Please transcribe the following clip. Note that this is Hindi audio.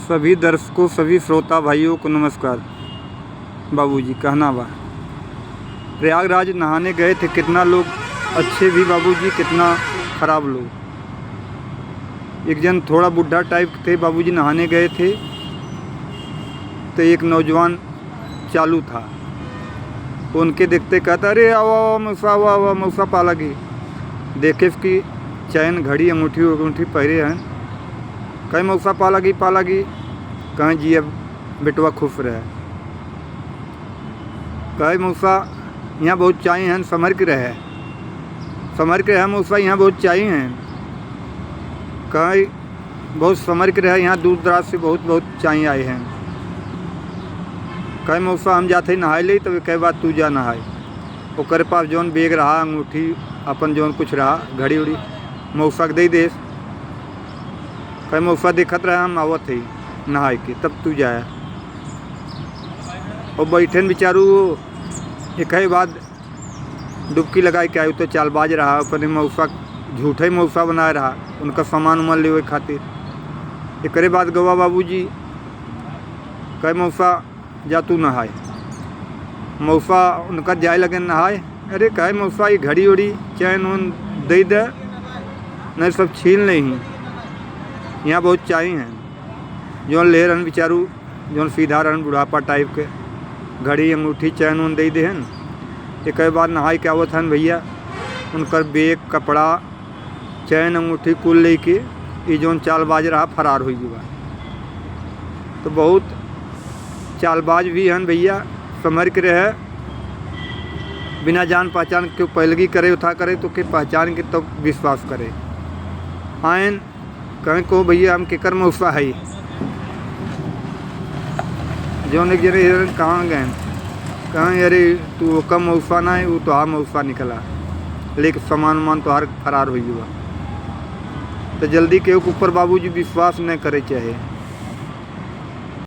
सभी दर्शकों, सभी श्रोता भाइयों को नमस्कार। बाबूजी कहना बा, प्रयागराज नहाने गए थे, कितना लोग अच्छे भी बाबूजी, कितना ख़राब लोग। एक जन थोड़ा बुढ़ा टाइप थे बाबूजी, नहाने गए थे तो एक नौजवान चालू था, उनके देखते कहता अरे आओ मौसा, आओ मौसा पा लगी। देखे उसकी चैन, घड़ी, अंगूठी पहरे हैं। कहीं मौसा पा लगी कहीं जी अब बेटवा खुश रहे। कहे मौसा यहाँ बहुत चाहिए हैं, संभर के रहे मौसा, यहाँ बहुत चाहिए हैं। कहीं बहुत संभर के रहे, यहाँ दूर दराज से बहुत चाहिए आए हैं। कहे मौसा हम जाते नहाए ले, तब कई बात तू जा नहाए। ओकर पास जौन बेग रहा, अंगूठी अपन जौन कुछ रहा, घड़ी उड़ी मौसा के दे दे। कहे मौसा देखत रहे हम आवत ही नहाए के, तब तू जाया। और बैठे बेचारू एक ही बाद डुबकी लगाए के आयु तो चालबाज रहा, अपने मौसा झूठे मौसा बनाए रहा, उनका सामान उमान ले खातिर। एक बाद गवा बाबूजी कहे मौसा जा तू नहाए। मौसा उनका जाए लगे नहाए। अरे कहे मौसा ये घड़ी उड़ी चैन उन दे दे, नहीं सब छीन नहीं, यहाँ बहुत चाहिए हैं। जौन ले रहन बेचारू, जौन सीधा रहन बुढ़ापा टाइप के, घड़ी अंगूठी चैन उन दे देहन। एक बार नहाए के आवत हन भैया, उनकर बेग, कपड़ा, चैन, अंगूठी कुल लेके ये जौन चालबाज रहा फरार हो गया। तो बहुत चालबाज भी हन भैया, संभर के रहे, बिना जान पहचान के पैलगी करे उठा करे तो के पहचान के तो विश्वास करे। आयन कहीं को भैया हम केकर मौसा है, जौन एक जने कहाँ गए, कहाँ अरे तू कम मौसा ना है, वो तो हाँ मौसा निकला, लेकिन सामान उमान तो हर फरार हो गया। तो जल्दी के ऊपर बाबूजी विश्वास नहीं करे चाहे।